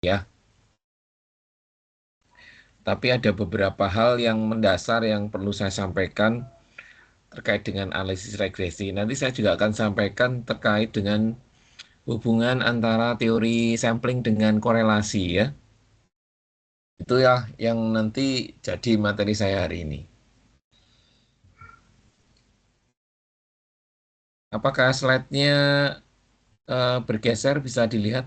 ya. Tapi ada beberapa hal yang mendasar yang perlu saya sampaikan terkait dengan analisis regresi. Nanti saya juga akan sampaikan terkait dengan hubungan antara teori sampling dengan korelasi ya. Itu ya yang nanti jadi materi saya hari ini. Apakah slide-nya bergeser bisa dilihat?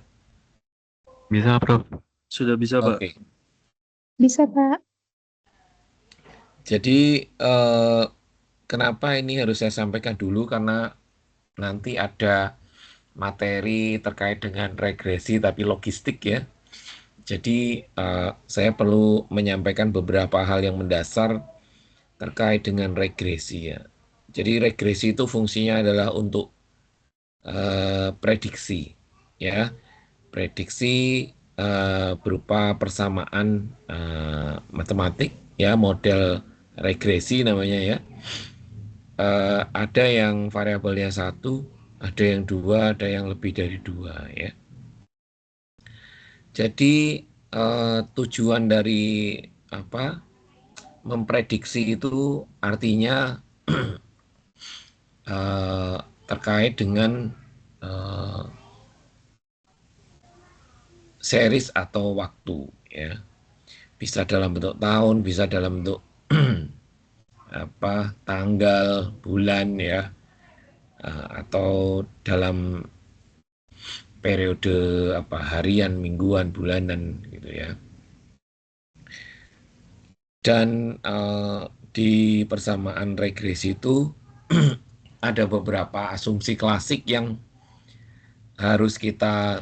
Bisa, Prof. Sudah bisa, Pak. Oke. Bisa, Pak. Jadi kenapa ini harus saya sampaikan dulu karena nanti ada materi terkait dengan regresi tapi logistik ya. Jadi saya perlu menyampaikan beberapa hal yang mendasar terkait dengan regresi ya. Jadi regresi itu fungsinya adalah untuk prediksi ya. Prediksi berupa persamaan matematik ya, model regresi namanya ya. Ada yang variabelnya satu, ada yang dua, ada yang lebih dari dua ya. Jadi tujuan dari apa memprediksi itu artinya eh, terkait dengan eh, series atau waktu ya. Bisa dalam bentuk tahun, bisa dalam bentuk tanggal, bulan ya, atau dalam periode harian, mingguan, bulanan gitu ya. Dan di persamaan regresi itu ada beberapa asumsi klasik yang harus kita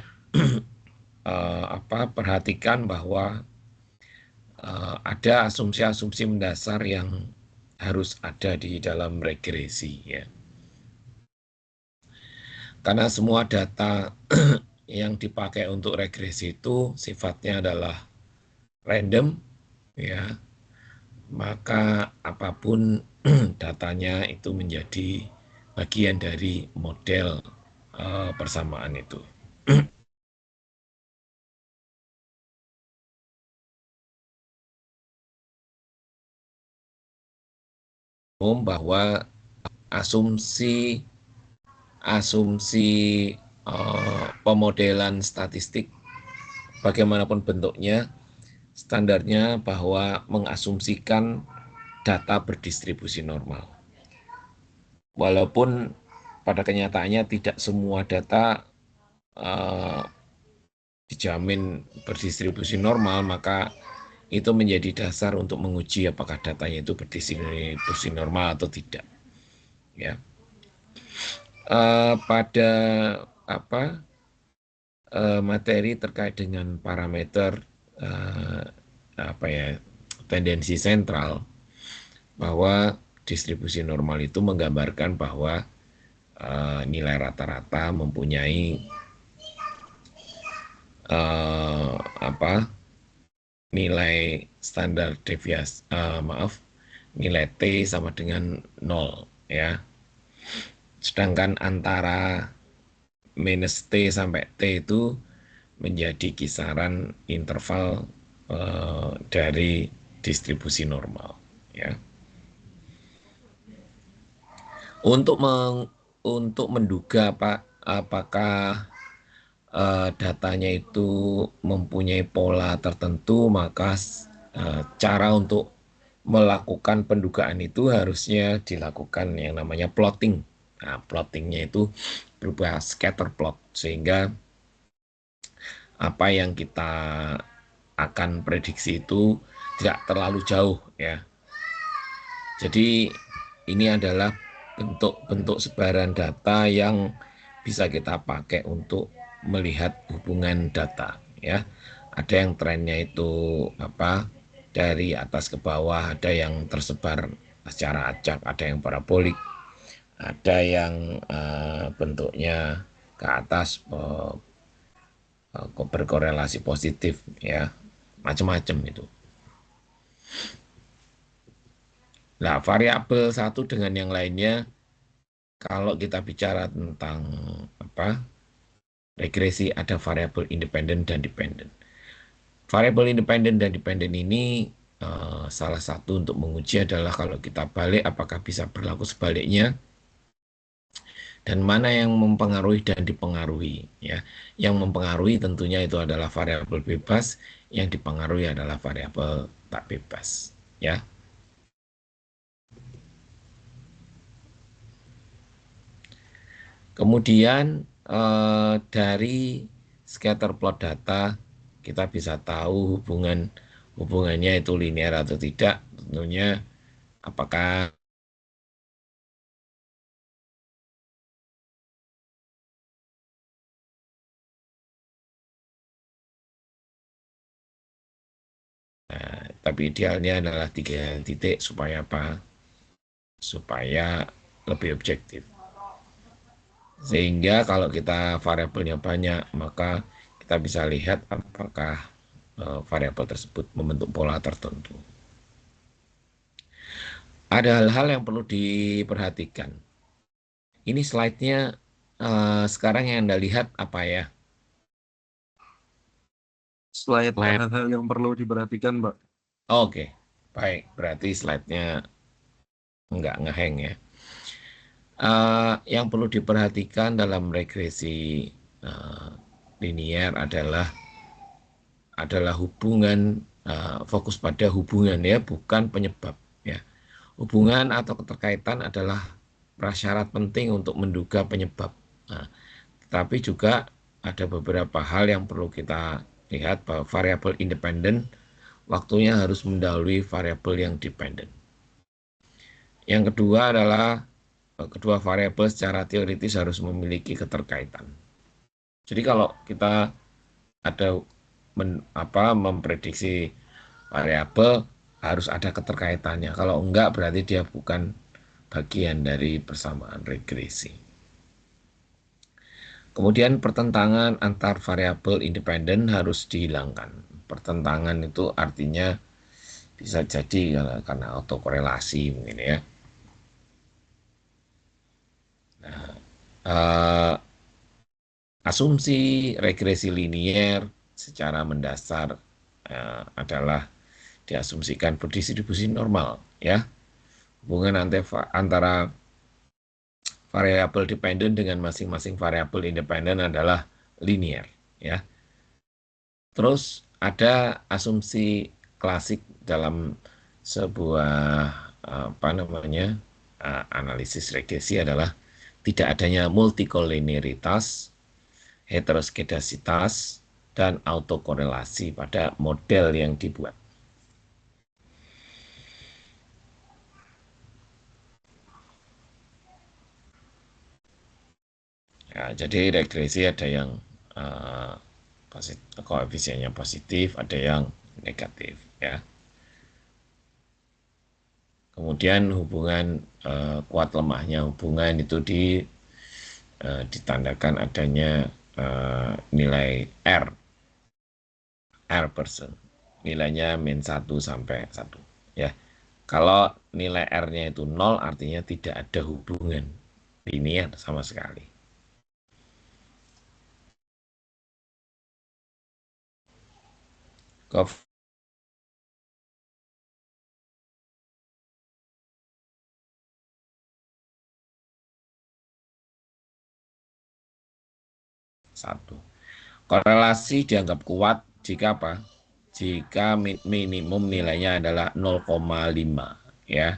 perhatikan bahwa ada asumsi-asumsi mendasar yang harus ada di dalam regresi ya. Karena semua data yang dipakai untuk regresi itu sifatnya adalah random ya, maka apapun datanya itu menjadi bagian dari model persamaan itu. Bahwa asumsi asumsi pemodelan statistik bagaimanapun bentuknya, standarnya bahwa mengasumsikan data berdistribusi normal. Walaupun pada kenyataannya tidak semua data uh, dijamin berdistribusi normal, maka itu menjadi dasar untuk menguji apakah datanya itu berdistribusi normal atau tidak. Ya, pada apa materi terkait dengan parameter uh, tendensi sentral, bahwa distribusi normal itu menggambarkan bahwa nilai rata-rata mempunyai uh, apa nilai standar deviasi nilai T sama dengan 0 ya. Sedangkan antara minus T sampai T itu menjadi kisaran interval dari distribusi normal ya. Untuk untuk menduga apakah datanya itu mempunyai pola tertentu, maka cara untuk melakukan pendugaan itu harusnya dilakukan yang namanya plotting. Nah, plottingnya itu berupa scatter plot, sehingga apa yang kita akan prediksi itu tidak terlalu jauh ya. Jadi ini adalah bentuk-bentuk sebaran data yang bisa kita pakai untuk melihat hubungan data ya. Ada yang trennya itu dari atas ke bawah, ada yang tersebar secara acak, ada yang parabolik, ada yang bentuknya ke atas berkorelasi positif ya, macam-macam itu. Nah, variabel satu dengan yang lainnya, kalau kita bicara tentang regresi, ada variabel independen dan dependen. Variabel independen dan dependen ini salah satu untuk menguji adalah kalau kita balik apakah bisa berlaku sebaliknya, dan mana yang mempengaruhi dan dipengaruhi, ya. Yang mempengaruhi tentunya itu adalah variabel bebas, yang dipengaruhi adalah variabel tak bebas, ya. Kemudian dari scatter plot data kita bisa tahu hubungannya itu linear atau tidak. Tentunya apakah tapi idealnya adalah 3 titik supaya apa? Supaya lebih objektif. Sehingga kalau kita variabelnya banyak, maka kita bisa lihat apakah variabel tersebut membentuk pola tertentu. Ada hal-hal yang perlu diperhatikan. Ini slide-nya sekarang yang Anda lihat apa ya? Slide hal-hal yang perlu diperhatikan, Pak. Oke, baik. Berarti slide-nya nggak ngeheng ya. Yang perlu diperhatikan dalam regresi linier adalah hubungan, fokus pada hubungan ya, bukan penyebab ya. Hubungan atau keterkaitan adalah prasyarat penting untuk menduga penyebab. Nah, tapi juga ada beberapa hal yang perlu kita lihat bahwa variabel independen waktunya harus mendahului variabel yang dependen. Yang kedua adalah kedua variabel secara teoritis harus memiliki keterkaitan. Jadi kalau kita ada memprediksi variabel harus ada keterkaitannya. Kalau enggak berarti dia bukan bagian dari persamaan regresi. Kemudian pertentangan antar variabel independen harus dihilangkan. Pertentangan itu artinya bisa jadi karena autokorelasi mungkin ya. Nah, asumsi regresi linier secara mendasar adalah diasumsikan berdistribusi normal ya. Hubungan antara variabel dependen dengan masing-masing variabel independen adalah linier ya. Terus ada asumsi klasik dalam sebuah analisis regresi adalah tidak adanya multikolinearitas, heteroskedasitas, dan autokorelasi pada model yang dibuat. Ya, jadi regresi ada yang koefisiennya positif, ada yang negatif ya. Kemudian hubungan kuat lemahnya hubungan itu ditandakan adanya nilai R persen. Nilainya min 1 sampai 1 ya. Kalau nilai R-nya itu 0 artinya tidak ada hubungan linear sama sekali. Satu. Korelasi dianggap kuat jika apa? Jika minimum nilainya adalah 0,5 ya.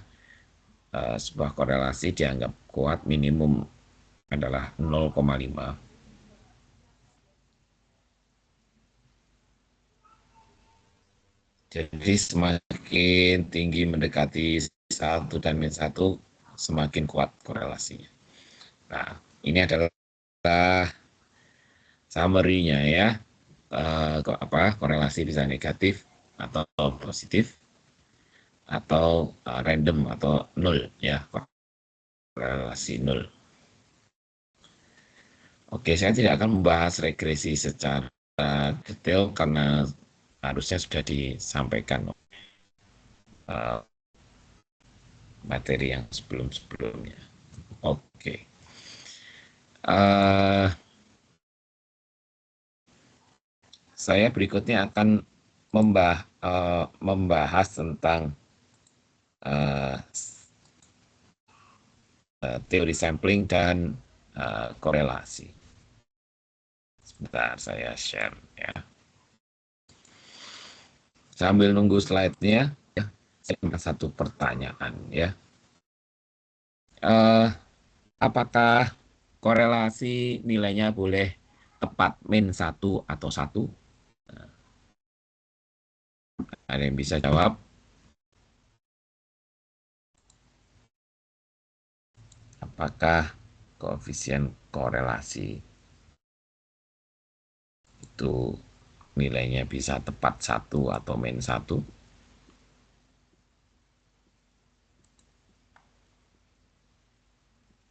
Sebuah korelasi dianggap kuat minimum adalah 0,5. Jadi semakin tinggi mendekati 1 dan min 1, semakin kuat korelasinya. Nah, ini adalah summary-nya ya. Korelasi bisa negatif atau positif atau random atau nol ya, korelasi nol. Oke, saya tidak akan membahas regresi secara detail karena harusnya sudah disampaikan materi yang sebelum-sebelumnya. Oke. Saya berikutnya akan membahas tentang eh, teori sampling dan korelasi. Sebentar saya share ya. Sambil nunggu slide-nya, ya, saya ada satu pertanyaan ya. Apakah korelasi nilainya boleh tepat min 1 atau 1? Ada yang bisa jawab? Apakah koefisien korelasi itu nilainya bisa tepat 1 atau min 1?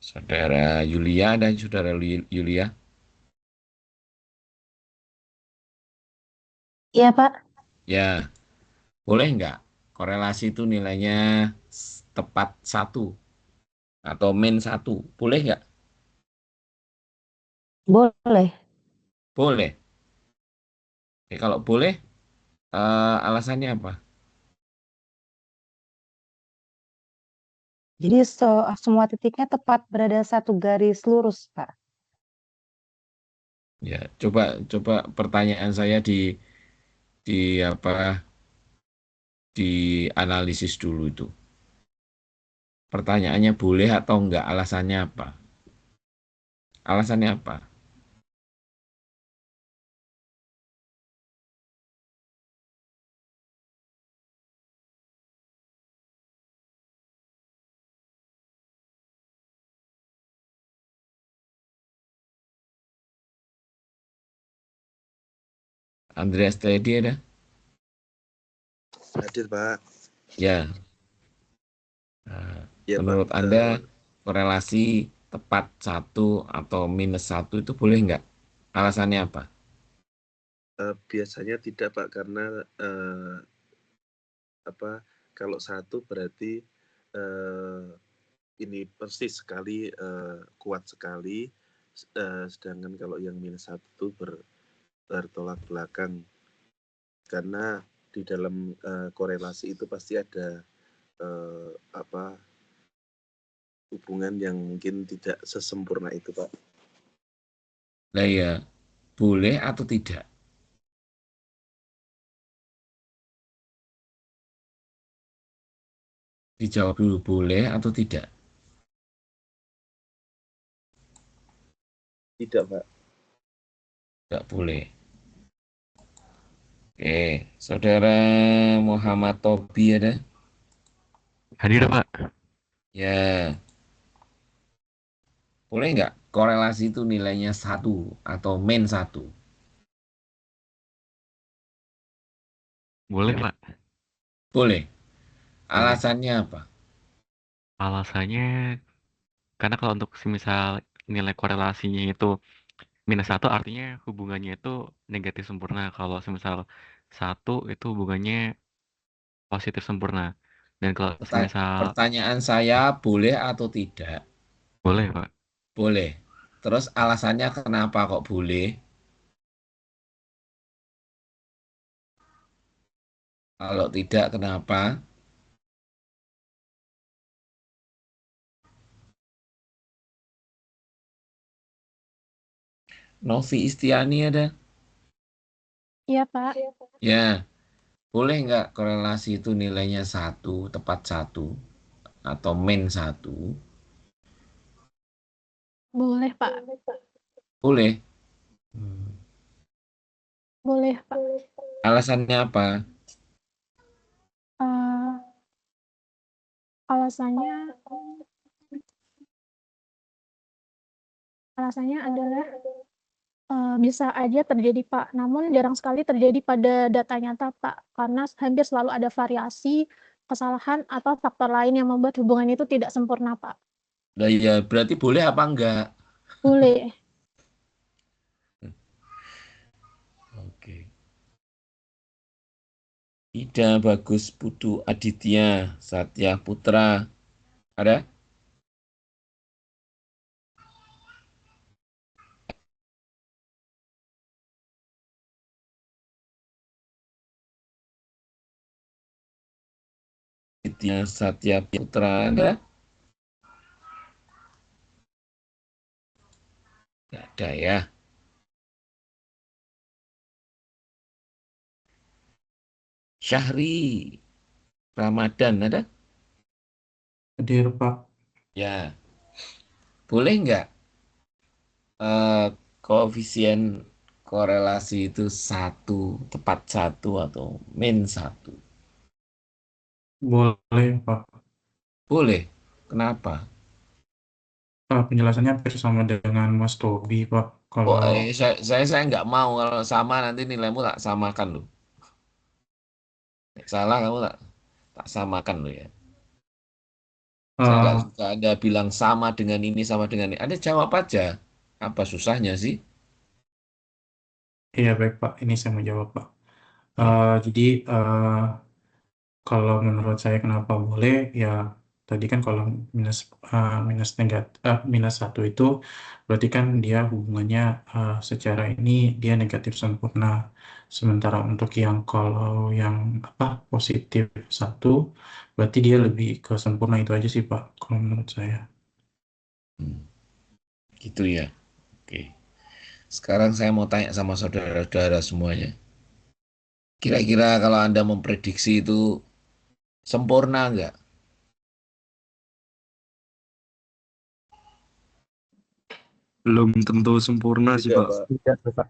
Saudara Yulia dan saudara Yulia? Iya, Pak. Ya, boleh nggak korelasi itu nilainya tepat 1 atau min 1? Boleh nggak? Boleh. Boleh. Oke, kalau boleh, alasannya apa? Jadi semua titiknya tepat berada satu garis lurus, Pak. Ya, coba coba pertanyaan saya di apa dianalisis dulu itu. Pertanyaannya boleh atau enggak? Alasannya apa? Alasannya apa? Andreas Teddy ada? Hadir, Pak. Ya. Nah, Ya, Pak. menurut Anda korelasi tepat 1 atau minus 1 itu boleh enggak? Alasannya apa? Biasanya tidak, Pak, karena kalau 1 berarti ini persis sekali, kuat sekali, sedangkan kalau yang minus 1 bertolak belakang. Karena di dalam korelasi itu pasti ada hubungan yang mungkin tidak sesempurna itu, Pak. Nah ya, boleh atau tidak? Dijawab dulu, boleh atau tidak? Tidak, Pak. Tidak boleh. Oke, saudara Muhammad Tobi ada? Hadir, Pak. Ya, boleh nggak korelasi itu nilainya 1 atau min 1? Boleh, Pak. Boleh. Boleh. Alasannya apa? Alasannya, karena kalau untuk semisal nilai korelasinya itu minus satu artinya hubungannya itu negatif sempurna. Kalau semisal satu itu hubungannya positif sempurna. Dan kalau semisal Pertanyaan saya boleh atau tidak? boleh, Pak. Boleh. Terus alasannya kenapa kok boleh? Kalau tidak, kenapa? Novi Istiani ada? Iya, Pak. Ya, boleh nggak korelasi itu nilainya 1, tepat 1, atau min 1? Boleh, Pak. Boleh. Boleh, Pak. Alasannya apa? Eh, alasannya alasannya adalah bisa aja terjadi, Pak. Namun jarang sekali terjadi pada data nyata, Pak. Karena hampir selalu ada variasi, kesalahan, atau faktor lain yang membuat hubungan itu tidak sempurna, Pak. Nah, ya, berarti boleh apa enggak? Boleh. Oke. Ida Bagus Putu Aditya Satya Putra. Ada? Aditya Satya Putra ada? Nggak ada ya. Syahri Ramadan ada? Hadir, Pak. Ya, boleh nggak koefisien korelasi itu tepat satu atau min satu? Boleh, Pak. Boleh. Kenapa? Penjelasannya hampir sama dengan Mas Tobi, Pak. Oh, Kalau saya nggak mau kalau sama nanti nilaimu tak samakan loh. Salah kamu tak samakan loh ya. Saya nggak eh, suka Anda bilang sama dengan ini, sama dengan ini. Anda jawab aja. Apa susahnya sih? iya baik, Pak. Ini saya mau jawab, Pak. Ya. Jadi kalau menurut saya kenapa boleh ya tadi kan kalau minus satu itu berarti kan dia hubungannya secara ini dia negatif sempurna. Sementara untuk yang kalau yang positif satu berarti dia lebih ke sempurna itu aja sih Pak kalau menurut saya. Hmm, gitu ya. Oke. Sekarang saya mau tanya sama saudara-saudara semuanya. Kira-kira kalau Anda memprediksi itu sempurna nggak? Belum tentu sempurna sih, Tidak, Pak. Pak. Tidak, Pak.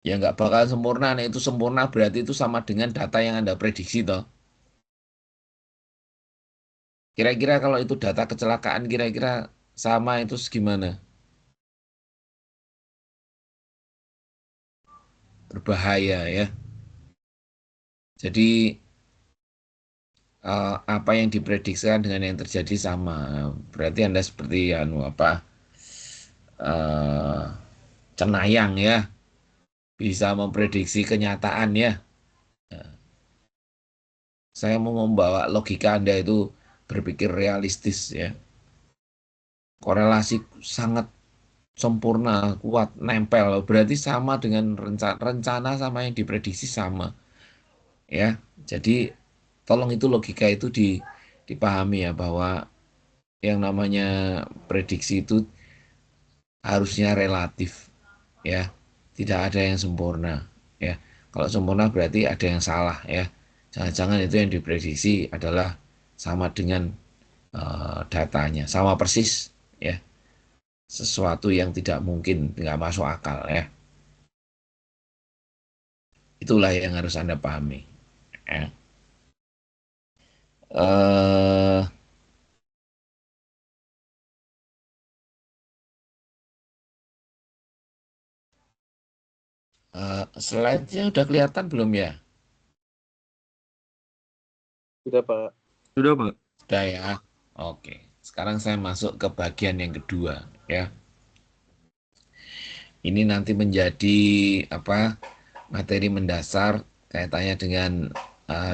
Ya nggak bakal sempurna. Nah, itu sempurna berarti itu sama dengan data yang Anda prediksi toh. Kira-kira kalau itu data kecelakaan kira-kira sama itu gimana? Berbahaya ya. Jadi apa yang diprediksikan dengan yang terjadi sama. Berarti Anda seperti eh, cenayang ya, bisa memprediksi kenyataan ya. Saya mau membawa logika Anda itu berpikir realistis ya. Korelasi sangat sempurna, kuat, nempel. Berarti sama dengan rencana sama yang diprediksi sama ya. Jadi tolong itu logika itu dipahami ya bahwa yang namanya prediksi itu harusnya relatif ya, tidak ada yang sempurna ya. Kalau sempurna berarti ada yang salah ya. Jangan-jangan itu yang diprediksi adalah sama dengan datanya, sama persis ya, sesuatu yang tidak mungkin, nggak masuk akal ya. Itulah yang harus Anda pahami ya. eh Slide-nya udah kelihatan belum ya? Sudah, Pak. Sudah, Pak. Sudah ya. Oke. Sekarang saya masuk ke bagian yang kedua ya. Ini nanti menjadi materi mendasar kaitannya dengan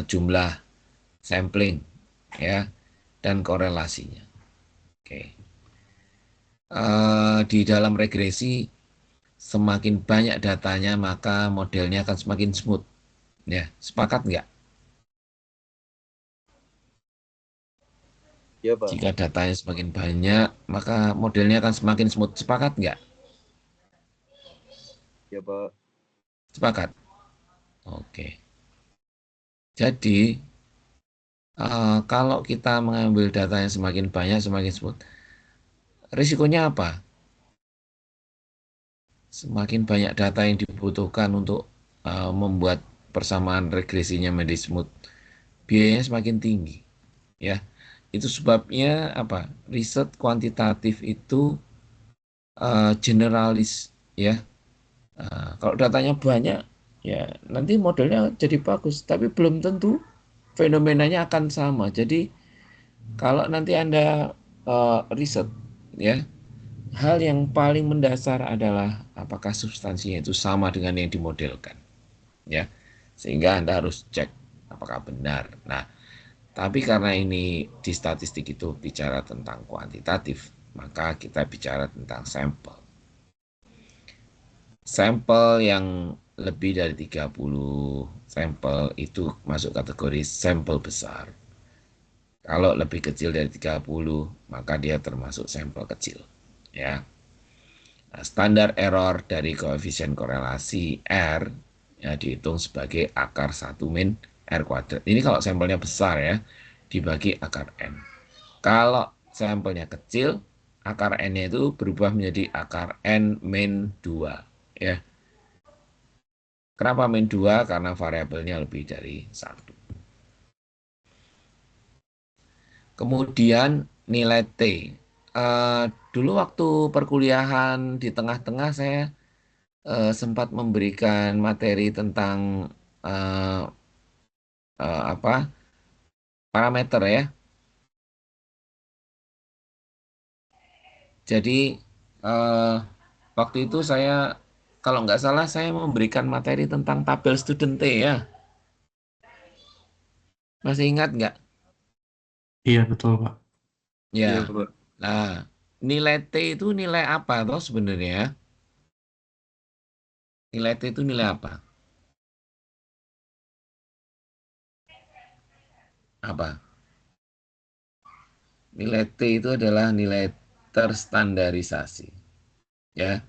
jumlah sampling ya dan korelasinya. Oke. Di dalam regresi semakin banyak datanya maka modelnya akan semakin smooth. Ya, sepakat nggak? Ya, Pak. Jika datanya semakin banyak maka modelnya akan semakin smooth. Sepakat nggak? Ya, Pak. Sepakat. Oke. Jadi kalau kita mengambil data yang semakin banyak, semakin smooth, risikonya apa? Semakin banyak data yang dibutuhkan untuk membuat persamaan regresinya menjadi smooth, biayanya semakin tinggi. Ya, itu sebabnya apa? Riset kuantitatif itu generalis, ya. Kalau datanya banyak, ya nanti modelnya jadi bagus, tapi belum tentu fenomenanya akan sama. Jadi kalau nanti Anda riset, ya, hal yang paling mendasar adalah apakah substansinya itu sama dengan yang dimodelkan, ya, sehingga Anda harus cek apakah benar. Nah, tapi karena ini di statistik itu bicara tentang kuantitatif, maka kita bicara tentang sampel. Sampel yang lebih dari 30 sampel itu masuk kategori sampel besar. Kalau lebih kecil dari 30, maka dia termasuk sampel kecil. Ya. Nah, standar error dari koefisien korelasi R ya, dihitung sebagai akar 1 min R kuadrat. Ini kalau sampelnya besar ya, dibagi akar N. Kalau sampelnya kecil, akar N-nya itu berubah menjadi akar N min 2. Ya. Kenapa min 2? Karena variabelnya lebih dari 1. Kemudian nilai T. Dulu waktu perkuliahan di tengah-tengah saya sempat memberikan materi tentang eh, apa parameter ya. Jadi eh, waktu itu saya kalau nggak salah saya memberikan materi tentang tabel student T ya. Masih ingat nggak? Iya, betul, Pak. Ya. Iya, Pak. Nah, nilai T itu nilai apa toh sebenarnya? Nilai T itu nilai apa? Apa? Nilai T itu adalah nilai terstandarisasi. Ya.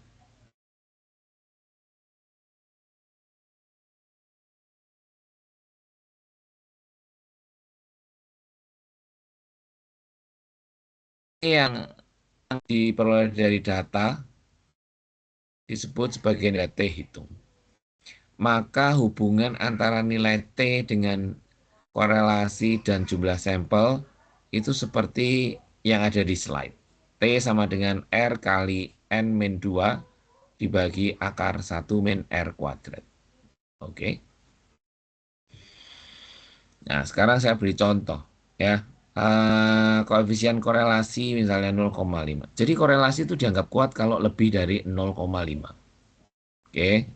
Yang diperoleh dari data disebut sebagai nilai T hitung. Maka hubungan antara nilai T dengan korelasi dan jumlah sampel itu seperti yang ada di slide. T sama dengan R kali N min 2 dibagi akar 1 min R kuadrat. Oke. Nah, sekarang saya beri contoh ya. Koefisien korelasi misalnya 0,5. Jadi korelasi itu dianggap kuat kalau lebih dari 0,5. Oke.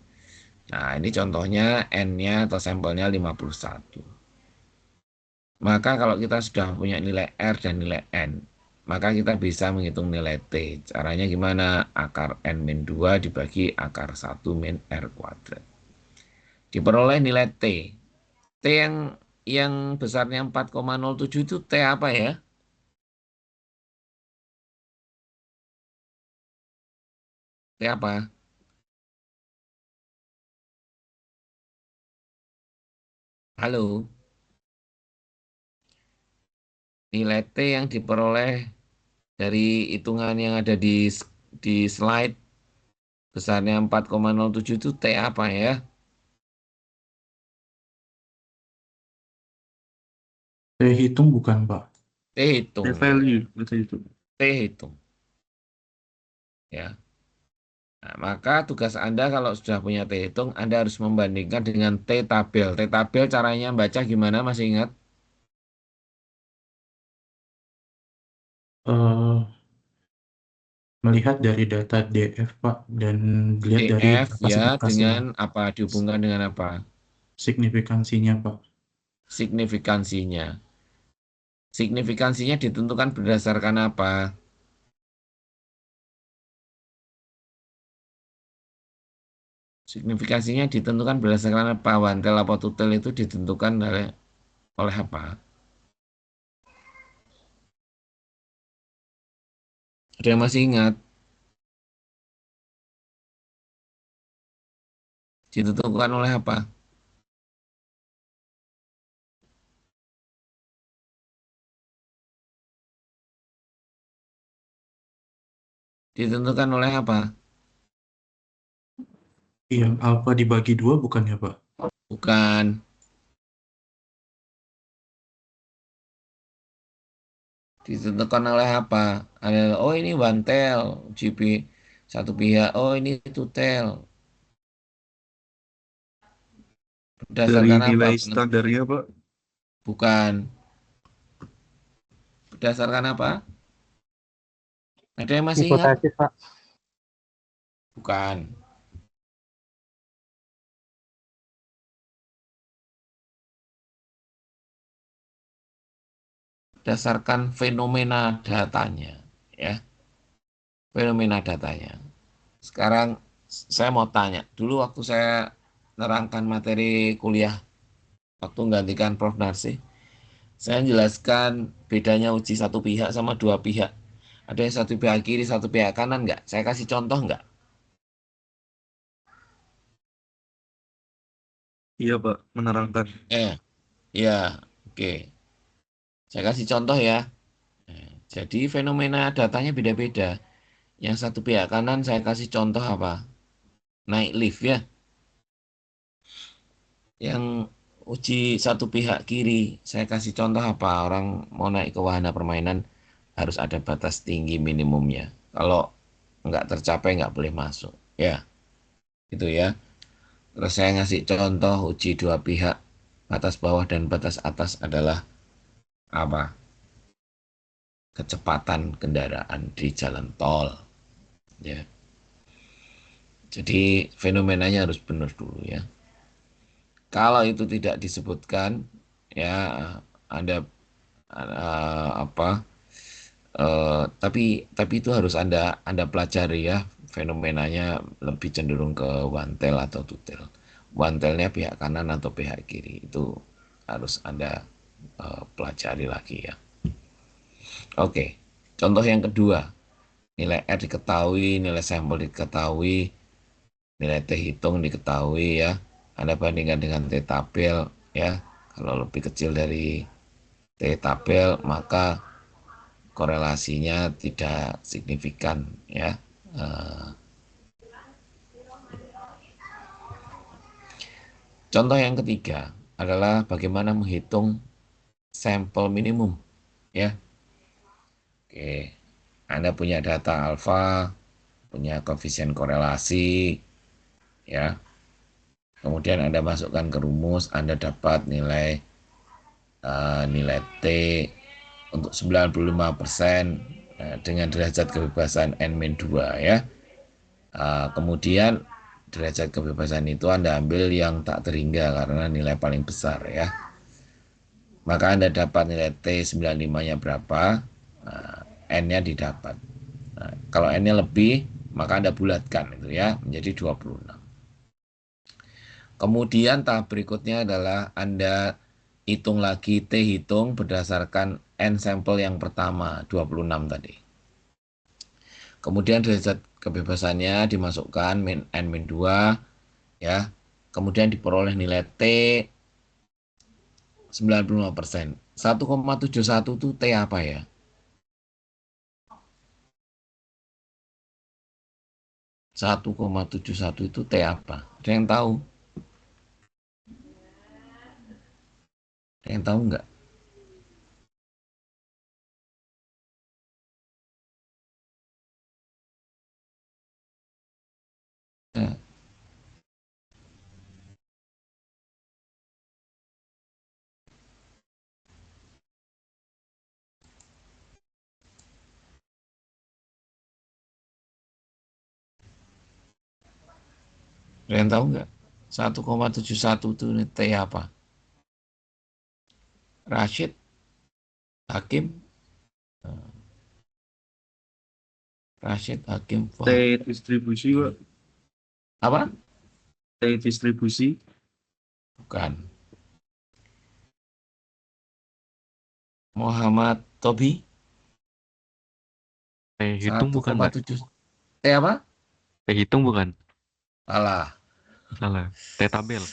Nah, ini contohnya N-nya atau sampelnya 51. Maka kalau kita sudah punya nilai R dan nilai N, maka kita bisa menghitung nilai T. Caranya gimana? Akar N min 2 dibagi akar 1 min R kuadrat. Diperoleh nilai T. T yang besarnya 4,07 itu T apa ya? T apa? Halo? Nilai T yang diperoleh dari hitungan yang ada di slide besarnya 4,07 itu T apa ya? Saya hitung bukan, Pak. T hitung ya. P-value, itu. T hitung. Ya. Nah, maka tugas Anda kalau sudah punya T hitung, Anda harus membandingkan dengan T tabel. T tabel caranya baca gimana? Masih ingat? Eh, Melihat dari data DF, Pak, dan dilihat dari DF data ya dengan signifikansinya, apa? Dihubungkan dengan apa? signifikansinya, Pak. Signifikansinya. Signifikansinya ditentukan berdasarkan apa? Signifikansinya ditentukan berdasarkan apa? Wantel apa tutel itu ditentukan oleh apa? Ada yang masih ingat? Ditentukan oleh apa? Ditentukan oleh apa? Yang alfa dibagi 2 bukan ya, Pak? Bukan. Ditentukan oleh apa? Oh ini wantel, GP satu pihak. Oh ini tutel. Dari Berdasarkan apa? nilai standarnya, Pak. Bukan. Berdasarkan apa? Ada yang masih ingat? Hipotesis, Pak. Bukan. Berdasarkan fenomena datanya, ya. Fenomena datanya. Sekarang saya mau tanya. Dulu waktu saya nerangkan materi kuliah waktu menggantikan Prof. Narsih. Saya jelaskan bedanya uji satu pihak sama dua pihak. Ada yang satu pihak kiri, satu pihak kanan nggak? Saya kasih contoh nggak? Iya Pak, menerangkan. Ya, oke. Saya kasih contoh ya. Jadi fenomena datanya beda-beda. Yang satu pihak kanan saya kasih contoh apa? Naik lift ya. Yang uji satu pihak kiri saya kasih contoh apa? Orang mau naik ke wahana permainan harus ada batas tinggi minimumnya. Kalau nggak tercapai nggak boleh masuk. Ya, itu ya. Terus saya ngasih contoh uji dua pihak. Batas bawah dan batas atas adalah apa? Kecepatan kendaraan di jalan tol. Ya. Jadi fenomenanya harus benar dulu ya. Kalau itu tidak disebutkan, ya Anda apa? Tapi itu harus Anda pelajari ya. Fenomenanya lebih cenderung ke one tail atau two tail. One tailnya pihak kanan atau pihak kiri itu harus Anda pelajari lagi ya. Oke, contoh yang kedua, nilai R diketahui, nilai sampel diketahui, nilai T hitung diketahui ya. Anda bandingkan dengan T tabel ya. Kalau lebih kecil dari T tabel maka korelasinya tidak signifikan ya. Contoh yang ketiga adalah bagaimana menghitung sampel minimum ya. Oke, Anda punya data alfa, punya koefisien korelasi ya. Kemudian Anda masukkan ke rumus, Anda dapat nilai T untuk 95% dengan derajat kebebasan N-2 ya. Kemudian derajat kebebasan itu Anda ambil yang tak terhingga karena nilai paling besar ya. Maka Anda dapat nilai T 95-nya berapa, N-nya didapat. Nah, kalau N-nya lebih, maka Anda bulatkan itu ya menjadi 26. Kemudian tahap berikutnya adalah Anda hitung lagi T hitung berdasarkan N sampel yang pertama, 26 tadi. Kemudian derajat kebebasannya dimasukkan N-2 ya. Kemudian diperoleh nilai T 95%. 1,71 itu T apa ya? Satu 1,71 itu T apa? Ada yang tahu? Ada yang tahu nggak? Nah, ada yang tahu nggak? 1,71 itu T apa? Rashid? Hakim? Rashid, Hakim, T Fuad. distribusi Pak. Apa? T distribusi. Bukan. Muhammad Tobi? Hitung bukan, Mbak? 1,7. T apa? Hitung bukan? Salah. Salah. T tabel.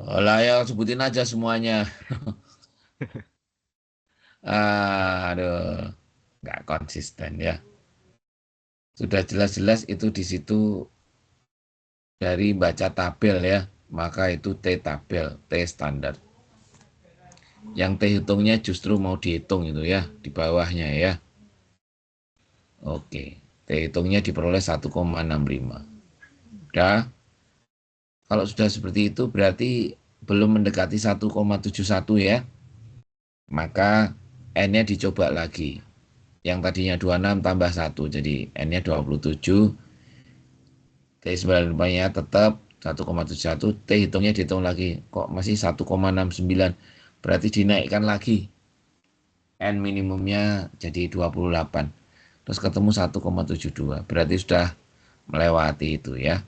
Lah ya sebutin aja semuanya. Aduh, nggak konsisten ya. Sudah jelas-jelas itu di situ dari baca tabel ya, maka itu T tabel, T standar. Yang T hitungnya justru mau dihitung itu ya, di bawahnya ya. Oke, T hitungnya diperoleh 1,65. Udah, kalau sudah seperti itu berarti belum mendekati 1,71 ya. Maka N-nya dicoba lagi. Yang tadinya 26 tambah 1, jadi N-nya 27. T 95-nya tetap 1,71. T hitungnya dihitung lagi. Kok masih 1,69? Berarti dinaikkan lagi. N minimumnya jadi 28. Terus ketemu 1,72. Berarti sudah melewati itu ya.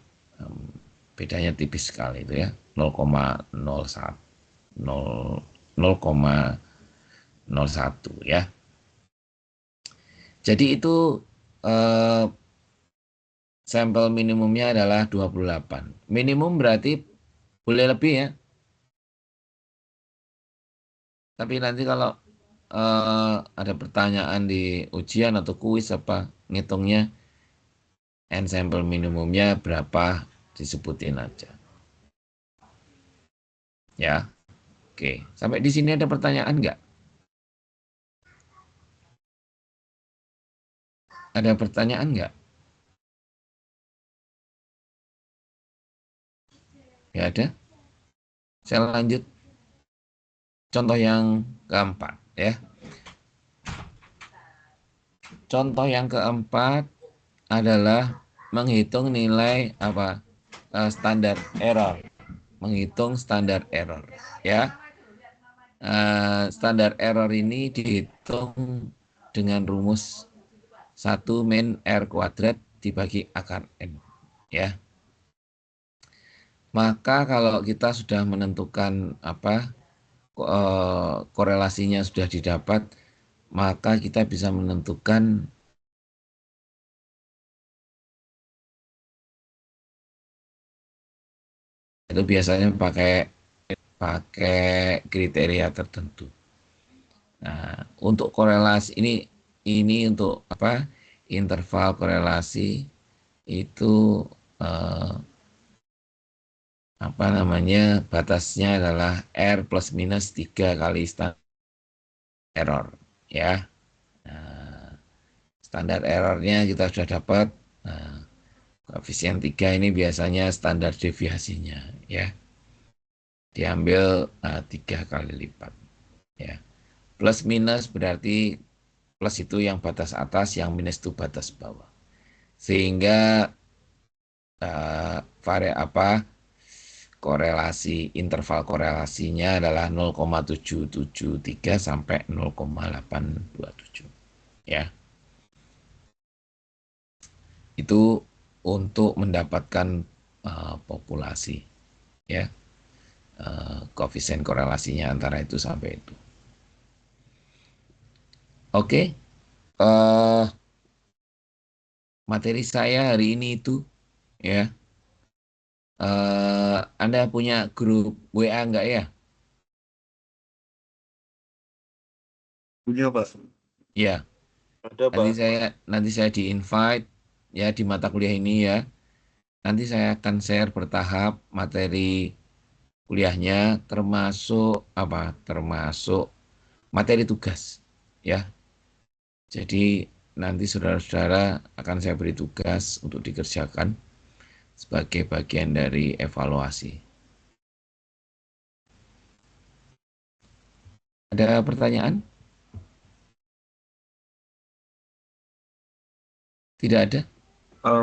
bedanya tipis sekali itu ya, 0,01 0,01 ya. Jadi itu sampel minimumnya adalah 28. Minimum berarti boleh lebih ya. Tapi nanti kalau ada pertanyaan di ujian atau kuis apa ngitungnya N sampel minimumnya berapa disebutin aja. Ya. Oke, sampai di sini ada pertanyaan nggak? Ada pertanyaan nggak? Ya ada. Saya lanjut. Contoh yang keempat ya. Contoh yang keempat adalah menghitung nilai apa? Standar error. Menghitung standar error ya. Standar error ini dihitung dengan rumus 1 min R kuadrat dibagi akar N ya. Maka kalau kita sudah menentukan apa korelasinya sudah didapat, maka kita bisa menentukan itu biasanya pakai kriteria tertentu. Nah, untuk korelasi ini untuk apa? Interval korelasi itu apa namanya? Batasnya adalah R plus minus 3 kali standar error ya. Nah, standar errornya kita sudah dapat. Nah, koefisien 3 ini biasanya standar deviasinya ya. Diambil 3 kali lipat ya. Plus minus berarti plus itu yang batas atas, yang minus itu batas bawah. Sehingga korelasi interval korelasinya adalah 0,773 sampai 0,827 ya. Itu untuk mendapatkan populasi ya. Koefisien korelasinya antara itu sampai itu. Oke. Materi saya hari ini itu ya. Anda punya grup WA enggak ya? Punya, Pak. Ya, Ada, Pak. nanti saya di-invite ya di mata kuliah ini ya. Nanti saya akan share bertahap materi kuliahnya termasuk apa? Termasuk materi tugas ya. Jadi nanti saudara-saudara akan saya beri tugas untuk dikerjakan sebagai bagian dari evaluasi. Ada pertanyaan? Tidak ada?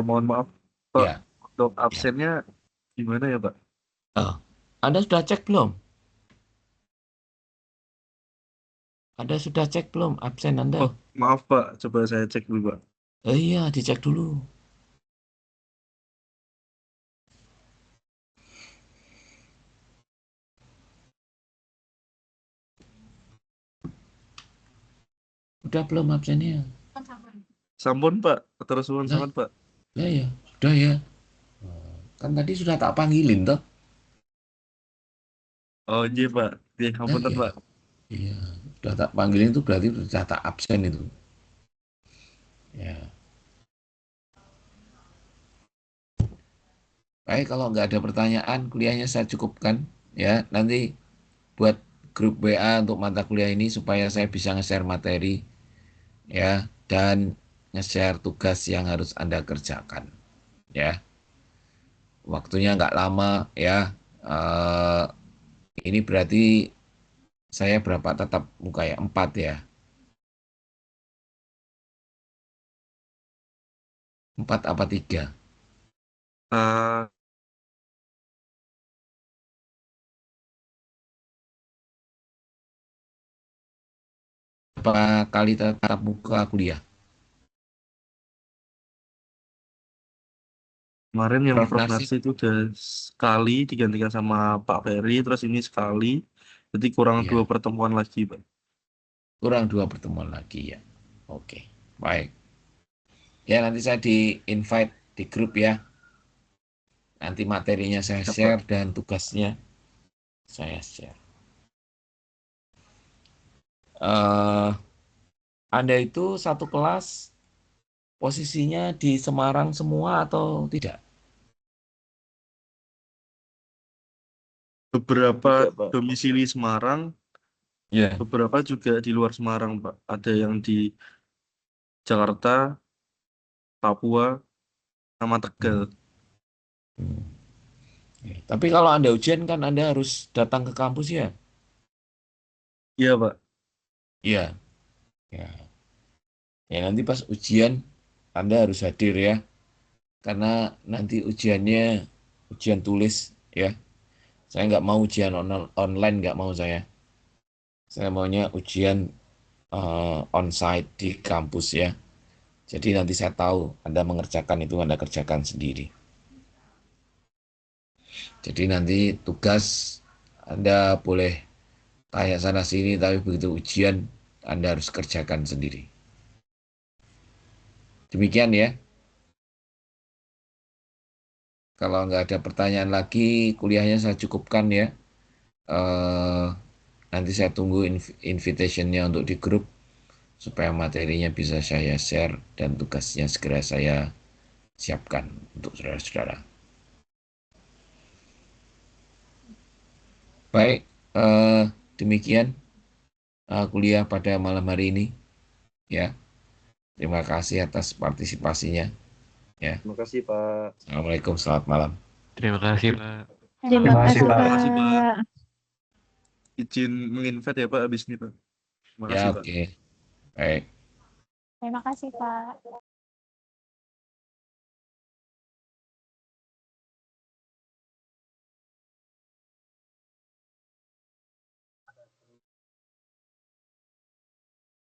Mohon maaf, Pak. Ya. Untuk absennya gimana ya, Pak? Oh, Anda sudah cek belum? Anda sudah cek belum absen Anda? Oh, maaf, Pak. Coba saya cek dulu, Pak. Iya, dicek dulu. Udah belum absennya? Sampun, Pak. Terus suwun Nah, sangat, Pak. ya, ya, sudah ya. Kan tadi sudah tak panggilin toh. Oh, iya, Pak. Iya, Nah, ampun, iya. Pak. Iya, sudah tak panggilin itu berarti sudah tak absen itu. Ya. Baik, kalau nggak ada pertanyaan, kuliahnya saya cukupkan. Ya, nanti buat grup WA untuk mata kuliah ini supaya saya bisa nge-share materi. Ya, dan nge-share tugas yang harus Anda kerjakan. Ya, waktunya nggak lama ya. Eh, ini berarti saya berapa tatap muka ya? 4 ya. 4 apa 3? Eh, Berapa kali tatap muka kuliah? Kemarin yang Prof. Prof. Narsih Narsih itu udah sekali digantikan sama Pak Ferry, terus ini sekali. Jadi kurang 2 ya pertemuan lagi, Pak. kurang 2 pertemuan lagi ya. Oke, baik. Ya nanti saya di invite di grup ya. Nanti materinya saya Siap, Pak. share dan tugasnya saya share. Eh, Anda itu satu kelas posisinya di Semarang semua atau tidak? Beberapa Tidak, Pak. domisili Semarang, Ya. beberapa juga di luar Semarang, Pak. Ada yang di Jakarta, Papua, sama Tegal. Hmm. Tapi kalau Anda ujian kan Anda harus datang ke kampus ya? Iya, Pak. Iya. Ya. Ya nanti pas ujian Anda harus hadir ya. Karena nanti ujiannya ujian tulis ya. Saya nggak mau ujian online, nggak mau saya. Saya maunya ujian onsite di kampus ya. Jadi nanti saya tahu Anda mengerjakan itu Anda kerjakan sendiri. Jadi nanti tugas Anda boleh tanya sana sini, tapi begitu ujian Anda harus kerjakan sendiri. Demikian ya. Kalau nggak ada pertanyaan lagi, kuliahnya saya cukupkan ya. Eh, Nanti saya tunggu invitation-nya untuk di grup supaya materinya bisa saya share dan tugasnya segera saya siapkan untuk saudara-saudara. Baik, demikian kuliah pada malam hari ini ya. Terima kasih atas partisipasinya ya. Terima kasih, Pak. Assalamualaikum, selamat malam. Terima kasih, Pak. Terima Terima kasih, kasih, Pak. Terima kasih, Pak. Pak. Izin menginvite ya, Pak, habis ini, Pak. Terima Ya, kasih, Pak. oke. Baik. Terima kasih, Pak.